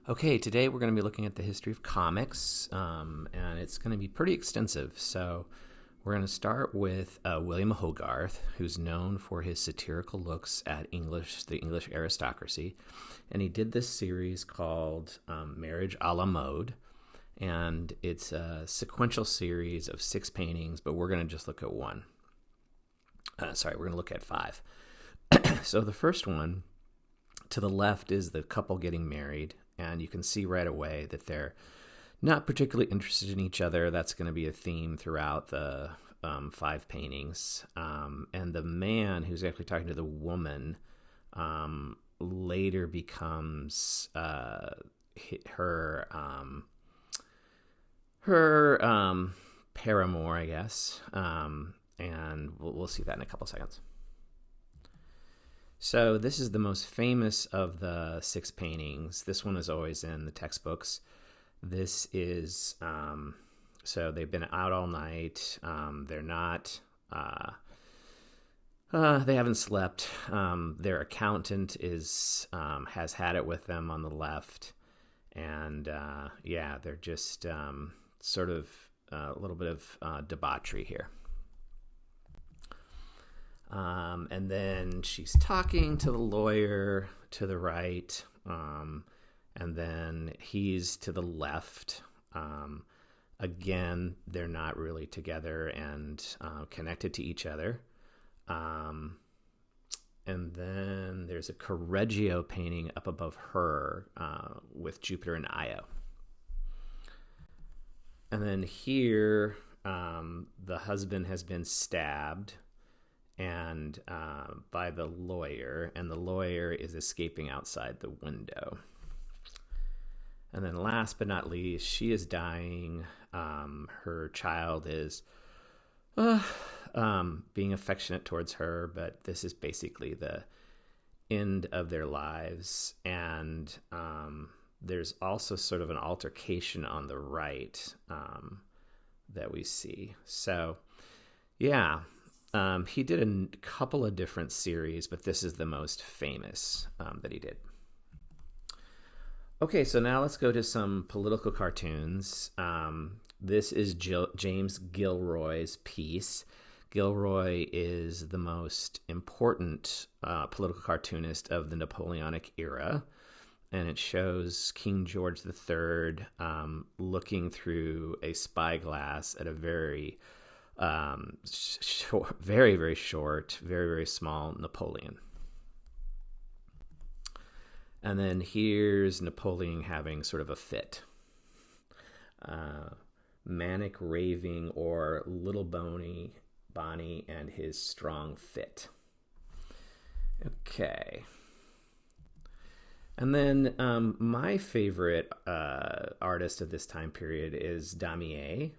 Okay, today we're going to be looking at the history of comics, and it's going to be pretty extensive. So, we're going to start with William Hogarth, who's known for his satirical looks at the English aristocracy, and he did this series called Marriage a la Mode, and it's a sequential series of 6 paintings, but we're going to just look at one. We're going to look at 5. So, the first one to the left is the couple getting married. And you can see right away that they're not particularly interested in each other. That's going to be a theme throughout the 5 paintings. And the man who's actually talking to the woman later becomes her paramour, I guess. And we'll see that in a couple seconds. So this is the most famous of the 6 paintings. This one is always in the textbooks. This is, so they've been out all night. They're not, they haven't slept. Their accountant has had it with them on the left. And they're just sort of a little bit of debauchery here. And then she's talking to the lawyer to the right, and then he's to the left. Again, they're not really together and connected to each other. And then there's a Correggio painting up above her with Jupiter and Io. And then here, the husband has been stabbed and by the lawyer, and the lawyer is escaping outside the window. And then last but not least, she is dying. Her child is being affectionate towards her, but this is basically the end of their lives. And there's also sort of an altercation on the right that we see. So, yeah. He did a couple of different series, but this is the most famous that he did. Okay, so now let's go to some political cartoons. This is James Gilroy's piece. Gilroy is the most important political cartoonist of the Napoleonic era, and it shows King George III looking through a spyglass at a very short, very, very short, very, very small Napoleon. And then here's Napoleon having sort of a fit. Manic raving or Little Bonnie and his strong fit. Okay. And then my favorite artist of this time period is Damier.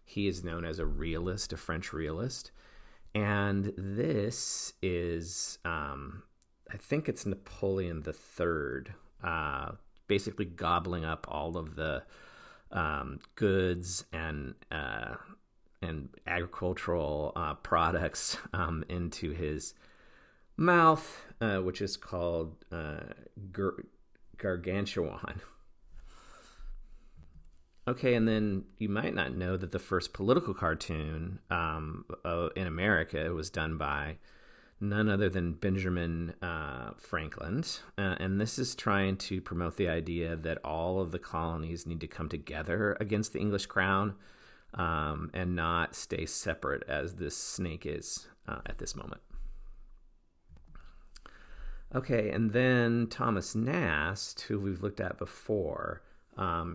He is known as a realist, a French realist. And this is, I think it's Napoleon III, basically gobbling up all of the goods and agricultural products into his mouth, which is called gargantuan. Okay, and then you might not know that the first political cartoon in America was done by none other than Benjamin Franklin. And this is trying to promote the idea that all of the colonies need to come together against the English crown and not stay separate as this snake is at this moment. Okay, and then Thomas Nast, who we've looked at before,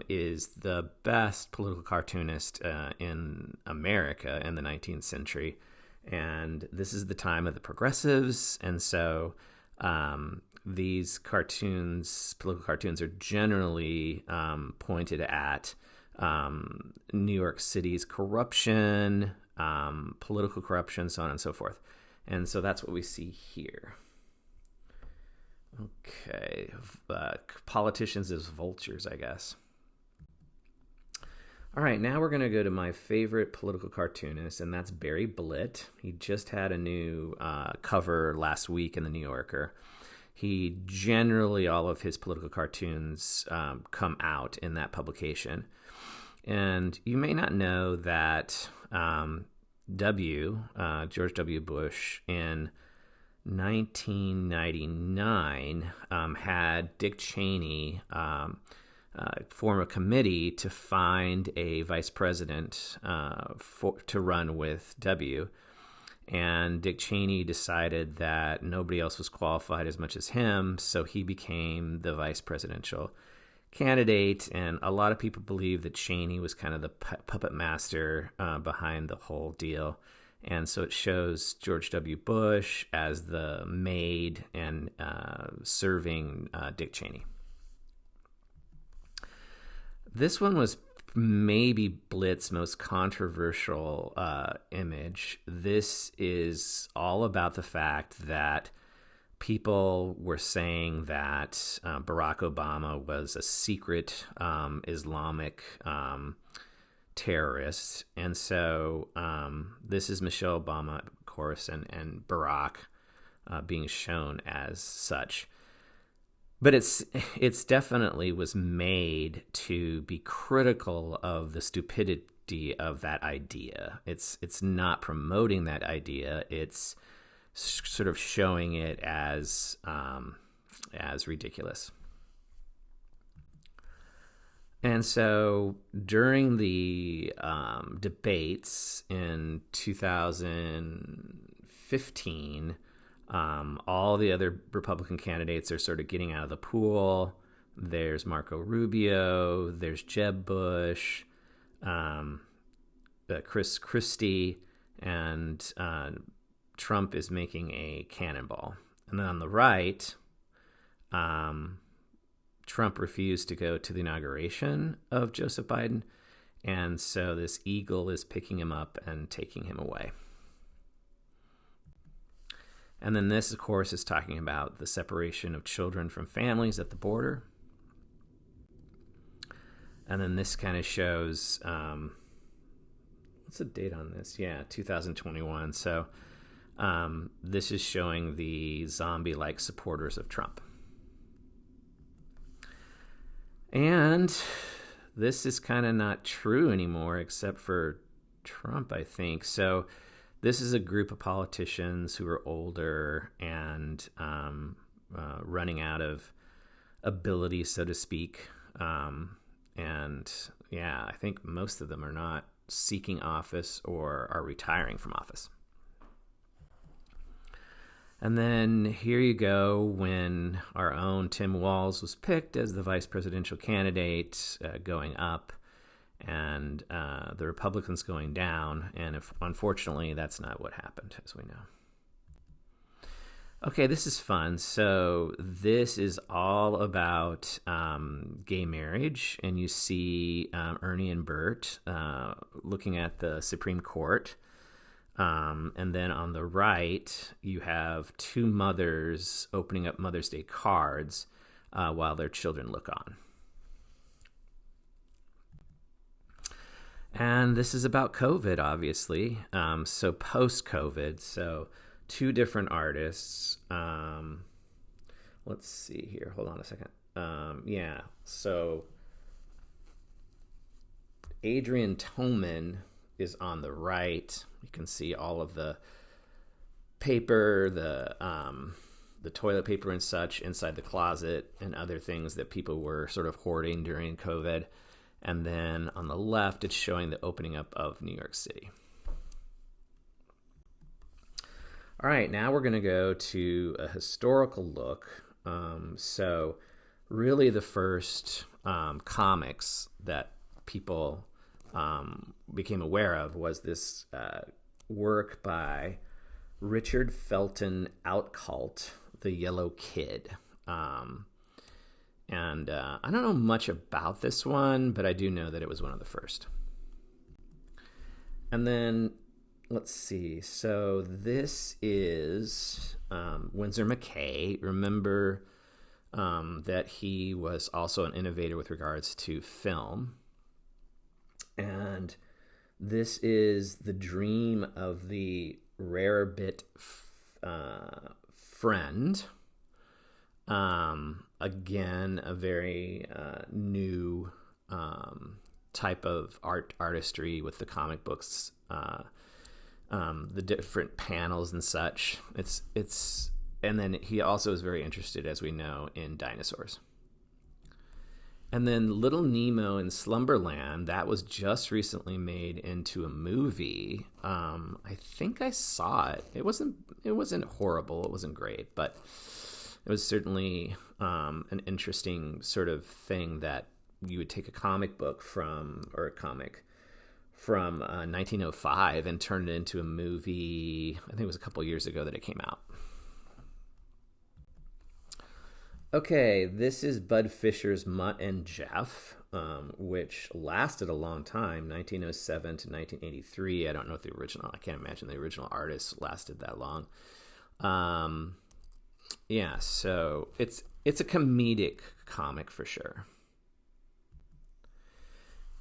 is the best political cartoonist in America in the 19th century. And this is the time of the progressives. And so these cartoons, political cartoons, are generally pointed at New York City's corruption, political corruption, so on and so forth. And so that's what we see here. Okay, politicians as vultures, I guess. All right, now we're going to go to my favorite political cartoonist, and that's Barry Blitt. He just had a new cover last week in the New Yorker. generally, all of his political cartoons come out in that publication. And you may not know that George W. Bush, in 1999, had Dick Cheney form a committee to find a vice president to run with W. And Dick Cheney decided that nobody else was qualified as much as him, so he became the vice presidential candidate. And a lot of people believe that Cheney was kind of the puppet master behind the whole deal. And so it shows George W. Bush as the maid and serving Dick Cheney. This one was maybe Blitz's most controversial image. This is all about the fact that people were saying that Barack Obama was a secret Islamic terrorist. And so this is Michelle Obama, of course, and Barack being shown as such. But it's definitely was made to be critical of the stupidity of that idea. It's not promoting that idea. It's sort of showing it as ridiculous. And so during the debates in 2015. All the other Republican candidates are sort of getting out of the pool. There's Marco Rubio, there's Jeb Bush, Chris Christie, and Trump is making a cannonball. And then on the right, Trump refused to go to the inauguration of Joseph Biden, and so this eagle is picking him up and taking him away. And then this, of course, is talking about the separation of children from families at the border. And then this kind of shows, what's the date on this? Yeah, 2021. So this is showing the zombie-like supporters of Trump. And this is kind of not true anymore, except for Trump, I think. So this is a group of politicians who are older and running out of ability, so to speak. And yeah, I think most of them are not seeking office or are retiring from office. And then here you go when our own Tim Walz was picked as the vice presidential candidate, going up, and the Republicans going down. And unfortunately, that's not what happened, as we know. Okay, this is fun. So this is all about gay marriage, and you see Ernie and Bert looking at the Supreme Court. And then on the right, you have two mothers opening up Mother's Day cards while their children look on. And this is about COVID, obviously. So post-COVID, so two different artists. Let's see here. Hold on a second. Yeah, so Adrian Tolman is on the right. You can see all of the paper, the toilet paper and such inside the closet, and other things that people were sort of hoarding during COVID. And then on the left, it's showing the opening up of New York City. All right, now we're going to go to a historical look. So really the first comics that people became aware of was this work by Richard Felton Outcault, The Yellow Kid. And I don't know much about this one, but I do know that it was one of the first. And then, let's see. So this is Winsor McCay. Remember that he was also an innovator with regards to film. And this is the dream of the Rarebit friend. Again, a very new type of artistry with the comic books, the different panels and such. And then he also is very interested, as we know, in dinosaurs. And then Little Nemo in Slumberland, that was just recently made into a movie. I think I saw it. It wasn't horrible. It wasn't great, but it was certainly an interesting sort of thing that you would take a comic from 1905 and turn it into a movie. I think it was a couple years ago that it came out. Okay, this is Bud Fischer's Mutt and Jeff, which lasted a long time, 1907 to 1983. I don't know if I can't imagine the original artist lasted that long. Yeah, so it's a comedic comic for sure.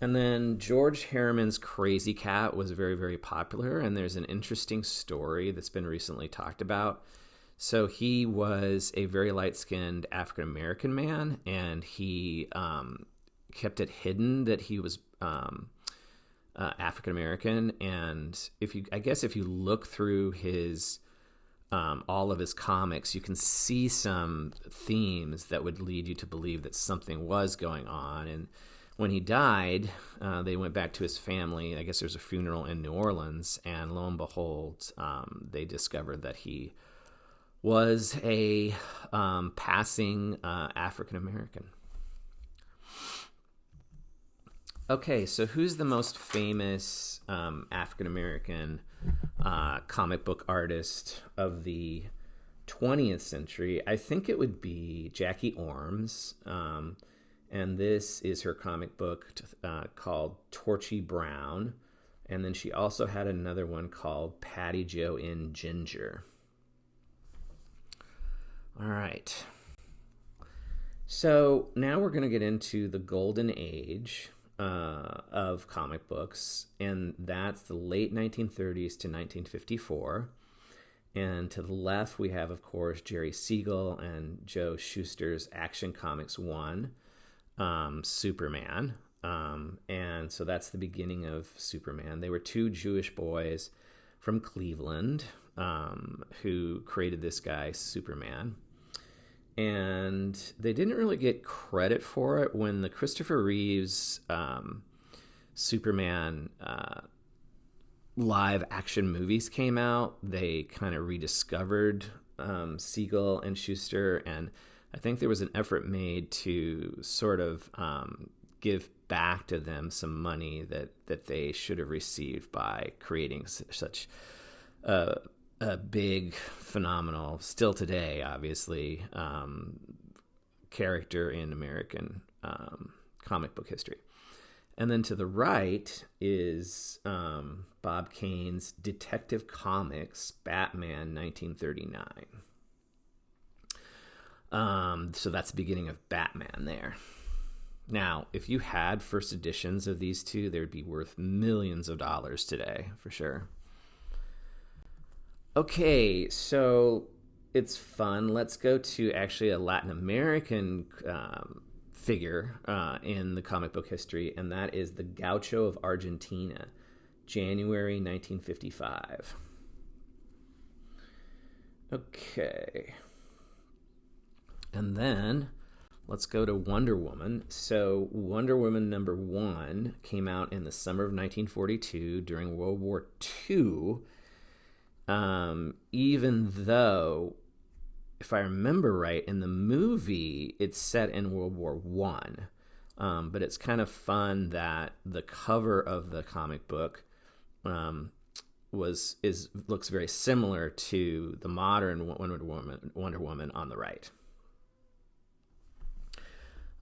And then George Harriman's Crazy Cat was very, very popular, and there's an interesting story that's been recently talked about. So he was a very light-skinned African-American man, and he kept it hidden that he was African-American. And if you look through his all of his comics, you can see some themes that would lead you to believe that something was going on. And when he died, they went back to his family. I guess there's a funeral in New Orleans, and lo and behold, they discovered that he was a passing African American. Okay, so who's the most famous African American comic book artist of the 20th century? I think it would be Jackie Orms, and this is her comic book called Torchy Brown, and then she also had another one called Patty Jo in Ginger. All right. So now we're going to get into the golden age of comic books, and that's the late 1930s to 1954. And to the left, we have, of course, Jerry Siegel and Joe Shuster's Action Comics 1, Superman. And so that's the beginning of Superman. They were two Jewish boys from Cleveland who created this guy, Superman. And they didn't really get credit for it when the Christopher Reeves Superman live action movies came out. They kind of rediscovered Siegel and Shuster, and I think there was an effort made to sort of give back to them some money that they should have received by creating such a big, phenomenal, still today, obviously, character in American comic book history. And then to the right is Bob Kane's Detective Comics, Batman, 1939. So that's the beginning of Batman there. Now, if you had first editions of these two, they would be worth millions of dollars today, for sure. Okay, so it's fun. Let's go to actually a Latin American figure in the comic book history, and that is the Gaucho of Argentina, January 1955. Okay. And then let's go to Wonder Woman. So Wonder Woman #1 came out in the summer of 1942 during World War II. Even though, if I remember right, in the movie, it's set in World War One. But it's kind of fun that the cover of the comic book looks very similar to the modern Wonder Woman on the right.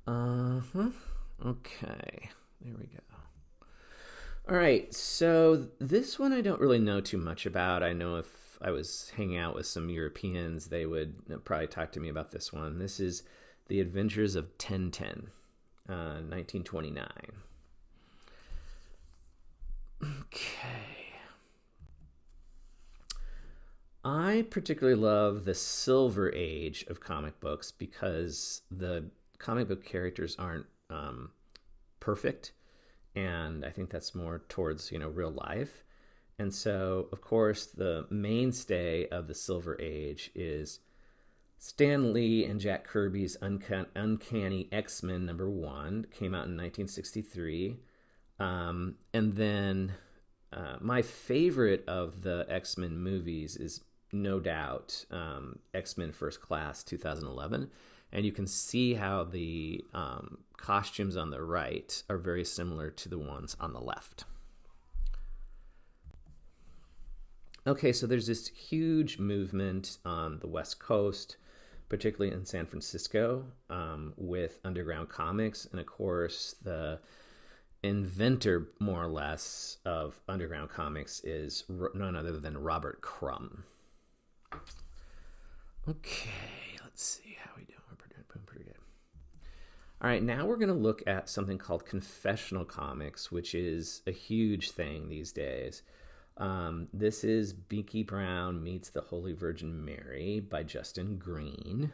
Okay, there we go. All right, so this one I don't really know too much about. I know if I was hanging out with some Europeans, they would probably talk to me about this one. This is The Adventures of Tintin, 1929. Okay. I particularly love the Silver Age of comic books because the comic book characters aren't perfect, and I think that's more towards real life. And so, of course, the mainstay of the Silver Age is Stan Lee and Jack Kirby's Uncanny X-Men #1, came out in 1963. And then my favorite of the X-Men movies is no doubt X-Men First Class 2011. And you can see how the costumes on the right are very similar to the ones on the left. Okay, so there's this huge movement on the West Coast, particularly in San Francisco, with underground comics. And of course, the inventor, more or less, of underground comics is none other than Robert Crumb. Okay, let's see how we do. We're doing pretty good. All right, now we're going to look at something called confessional comics, which is a huge thing these days. This is Beaky Brown Meets the Holy Virgin Mary by Justin Green.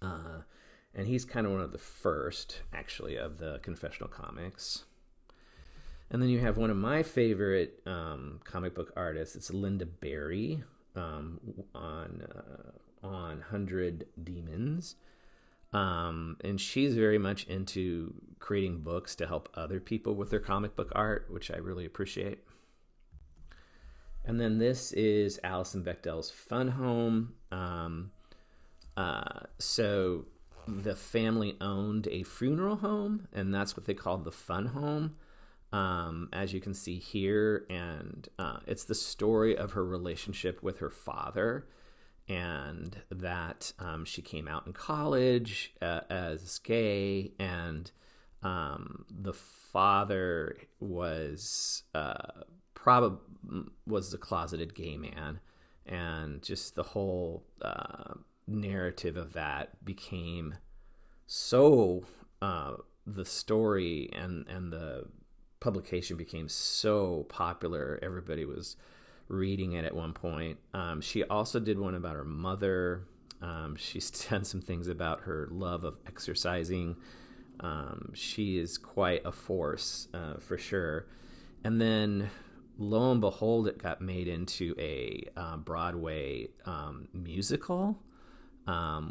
And he's kind of one of the first, actually, of the confessional comics. And then you have one of my favorite comic book artists. It's Linda Berry on 100 Demons. And she's very much into creating books to help other people with their comic book art, which I really appreciate. And then this is Alison Bechdel's Fun Home. So the family owned a funeral home, and that's what they called the Fun Home, as you can see here. And it's the story of her relationship with her father, and that she came out in college as gay, and the father was probably was a closeted gay man, and just the whole narrative of that became so the story and the publication became so popular. Everybody was reading it at one point. She also did one about her mother. She's done some things about her love of exercising. She is quite a force for sure. And then lo and behold, it got made into a Broadway musical,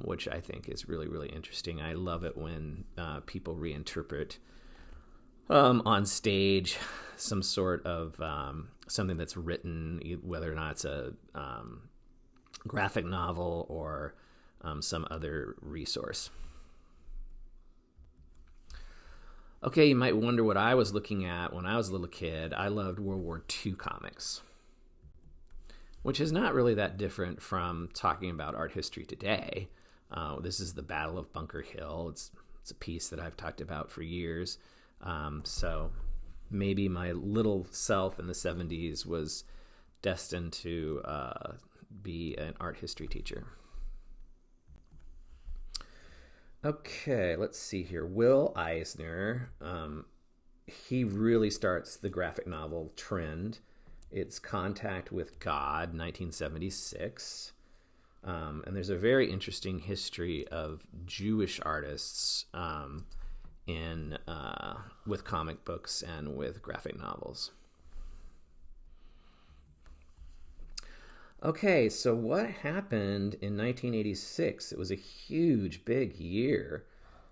which I think is really, really interesting. I love it when people reinterpret on stage some sort of something that's written, whether or not it's a graphic novel or some other resource. Okay, you might wonder what I was looking at when I was a little kid. I loved World War II comics, which is not really that different from talking about art history today. This is the Battle of Bunker Hill. It's a piece that I've talked about for years. So maybe my little self in the 70s was destined to be an art history teacher. Okay, let's see here. Will Eisner, he really starts the graphic novel trend. It's Contact with God, 1976. And there's a very interesting history of Jewish artists with comic books and with graphic novels. Okay, so what happened in 1986? It was a huge, big year.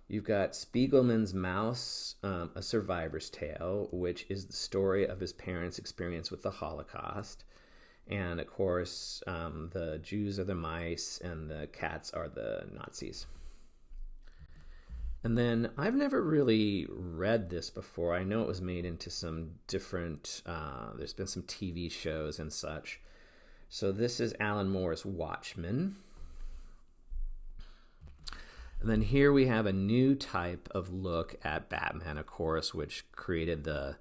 You've got Spiegelman's Mouse, A Survivor's Tale, which is the story of his parents' experience with the Holocaust. And, of course, the Jews are the mice and the cats are the Nazis. And then I've never really read this before. I know it was made into some different, there's been some TV shows and such. So this is Alan Moore's Watchmen. And then here we have a new type of look at Batman, of course, which created the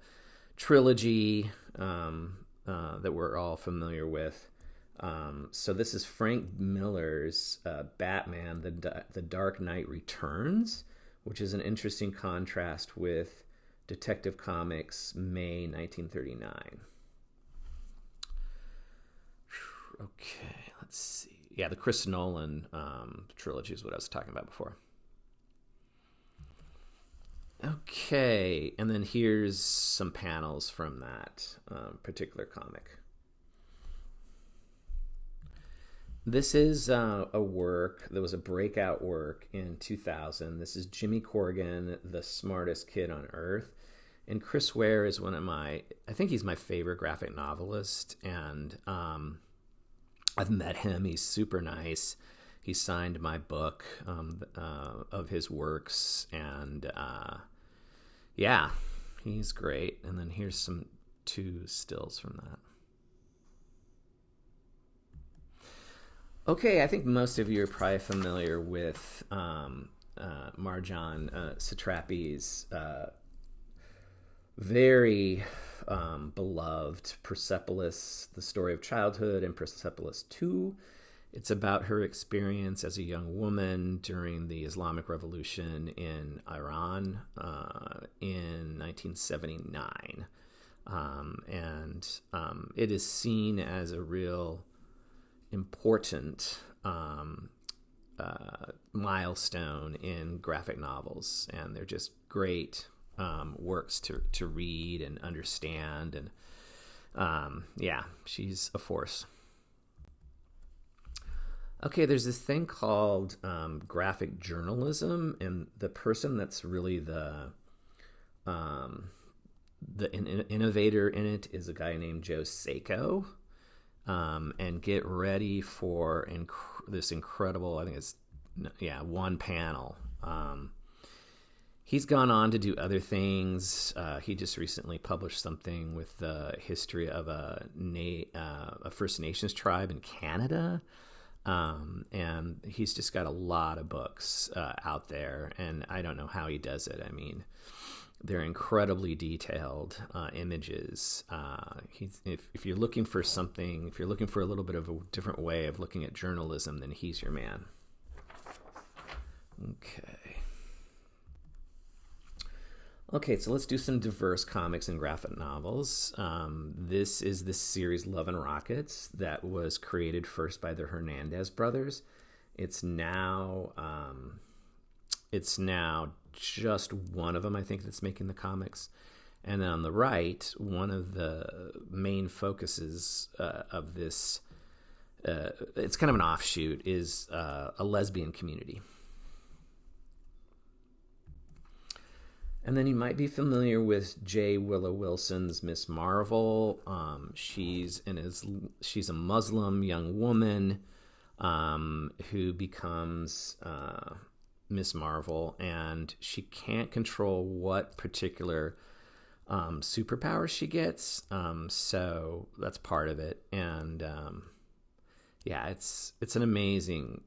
trilogy that we're all familiar with. So this is Frank Miller's Batman, The Dark Knight Returns, which is an interesting contrast with Detective Comics, May 1939. Okay, let's see. Yeah, the Chris Nolan trilogy is what I was talking about before. Okay, and then here's some panels from that particular comic. This is a work that was a breakout work in 2000. This is Jimmy Corrigan, the smartest kid on earth. And Chris Ware is I think he's my favorite graphic novelist. And I've met him. He's super nice. He signed my book of his works. And yeah, he's great. And then here's two stills from that. Okay, I think most of you are probably familiar with Marjane Satrapi's very beloved Persepolis, The Story of Childhood, and Persepolis 2. It's about her experience as a young woman during the Islamic Revolution in Iran in 1979. And it is seen as a real important milestone in graphic novels, and they're just great works to read and understand, and yeah, she's a force. Okay, there's this thing called graphic journalism, and the person that's really the innovator in it is a guy named Joe Sacco. And get ready for this incredible, I think it's, one panel. He's gone on to do other things. He just recently published something with the history of a First Nations tribe in Canada. And he's just got a lot of books out there, and I don't know how he does it. I mean, they're incredibly detailed images. If you're looking for something, if you're looking for a little bit of a different way of looking at journalism, then he's your man. Okay, so let's do some diverse comics and graphic novels. This is the series Love and Rockets that was created first by the Hernandez brothers. It's now just one of them, I think, that's making the comics. And then on the right, one of the main focuses of this, it's kind of an offshoot, is a lesbian community. And then you might be familiar with J. Willow Wilson's Miss Marvel. She's a Muslim young woman who becomes Miss Marvel, and she can't control what particular superpower she gets. So that's part of it. And yeah, it's an amazing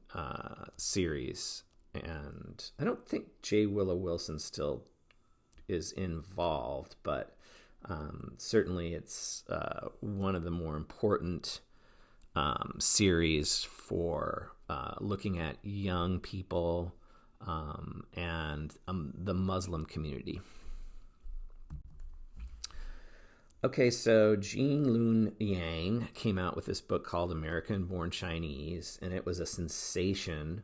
series. And I don't think J. Willow Wilson still is involved, but certainly it's one of the more important series for looking at young people and the Muslim community. Okay, so Jean Lun Yang came out with this book called American Born Chinese, and it was a sensation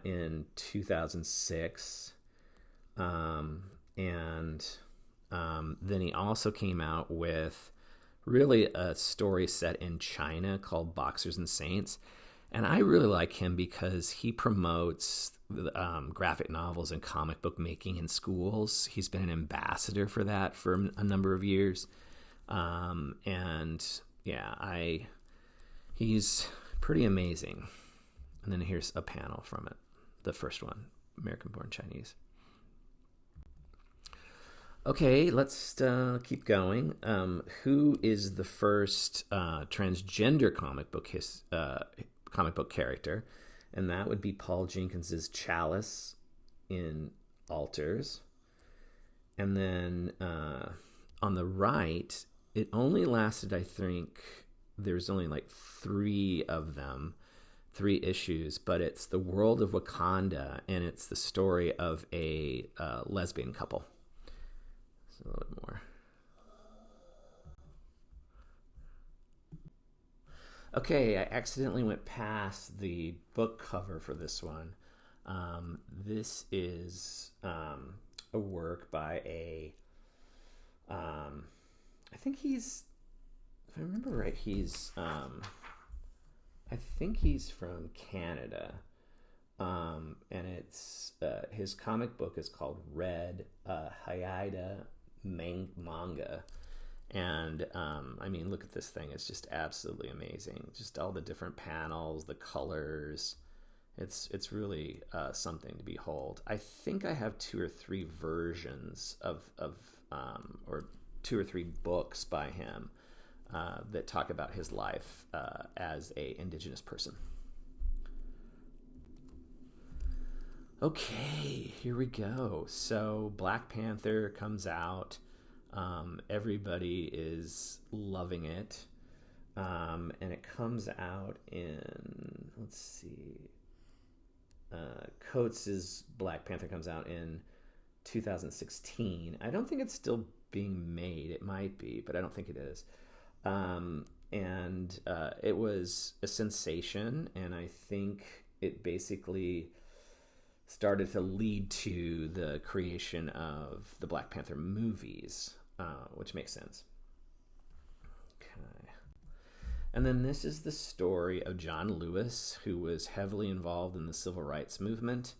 in 2006. And then he also came out with really a story set in China called Boxers and Saints. And I really like him because he promotes graphic novels and comic book making in schools. He's been an ambassador for that for a number of years. And yeah, he's pretty amazing. And then here's a panel from it. The first one, American Born Chinese. Okay, let's keep going. Who is the first transgender comic book character? And that would be Paul Jenkins's Chalice in Alters. And then on the right, it only lasted, I think, there's only like 3 of them, 3 issues, but it's The World of Wakanda, and it's the story of a lesbian couple. A little bit more. Okay, I accidentally went past the book cover for this one. This is a work by I think if I remember right, I think he's from Canada. And it's his comic book is called Red Hayada Manga. And I mean, look at this thing. It's just absolutely amazing. Just all the different panels, the colors. It's really something to behold. I think I have two or three versions or two or three books by him that talk about his life as a indigenous person. Okay, here we go. So Black Panther comes out. Everybody is loving it. And it comes out in, let's see, Coates' Black Panther comes out in 2016. I don't think it's still being made. It might be, but I don't think it is. And it was a sensation, and I think it basically started to lead to the creation of the Black Panther movies, which makes sense. Okay. And then this is the story of John Lewis, who was heavily involved in the civil rights movement.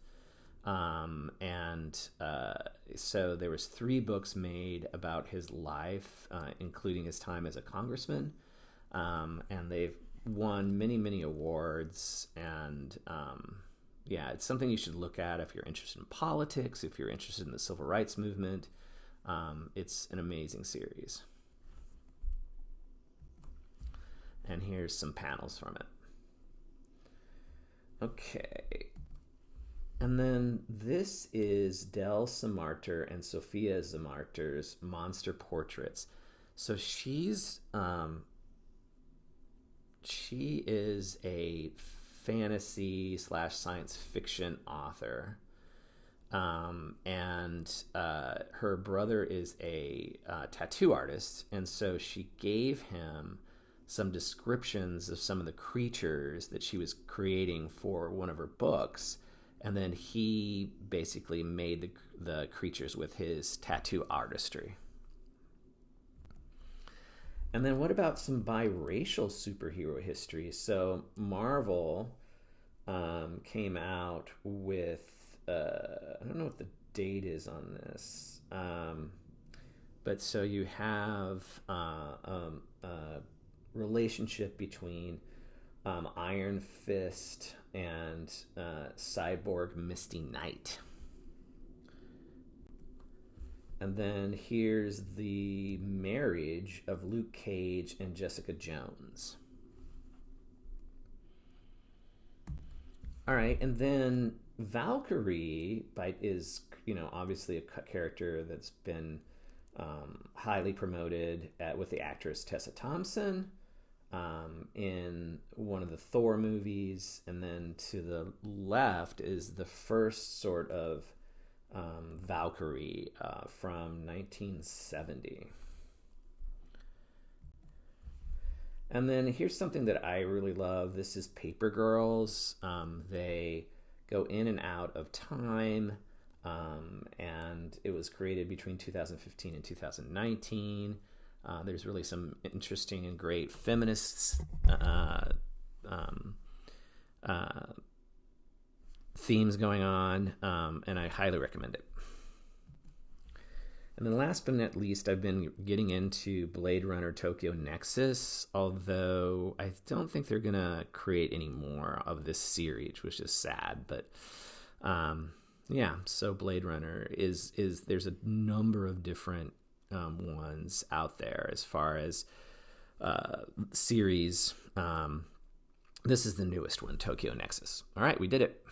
So there was 3 books made about his life, including his time as a congressman. And they've won many, many awards. And yeah, it's something you should look at if you're interested in politics, if you're interested in the civil rights movement. It's an amazing series. And here's some panels from it. Okay. And then this is Del Samarter and Sophia Zamarter's Monster Portraits. So she is a fantasy / science fiction author. And her brother is a tattoo artist. And so she gave him some descriptions of some of the creatures that she was creating for one of her books. And then he basically made the creatures with his tattoo artistry. And then what about some biracial superhero history? So Marvel came out with, I don't know what the date is on this, but so you have a relationship between Iron Fist and Cyborg Misty Knight. And then here's the marriage of Luke Cage and Jessica Jones. All right, and then Valkyrie is, obviously a character that's been highly promoted with the actress Tessa Thompson in one of the Thor movies. And then to the left is the first sort of Valkyrie from 1970. And then here's something that I really love. This is Paper Girls. They go in and out of time, and it was created between 2015 and 2019. There's really some interesting and great feminist themes going on, and I highly recommend it. And then last but not least, I've been getting into Blade Runner Tokyo Nexus, although I don't think they're going to create any more of this series, which is sad. But yeah, so Blade Runner is there's a number of different ones out there as far as series. This is the newest one, Tokyo Nexus. All right, we did it.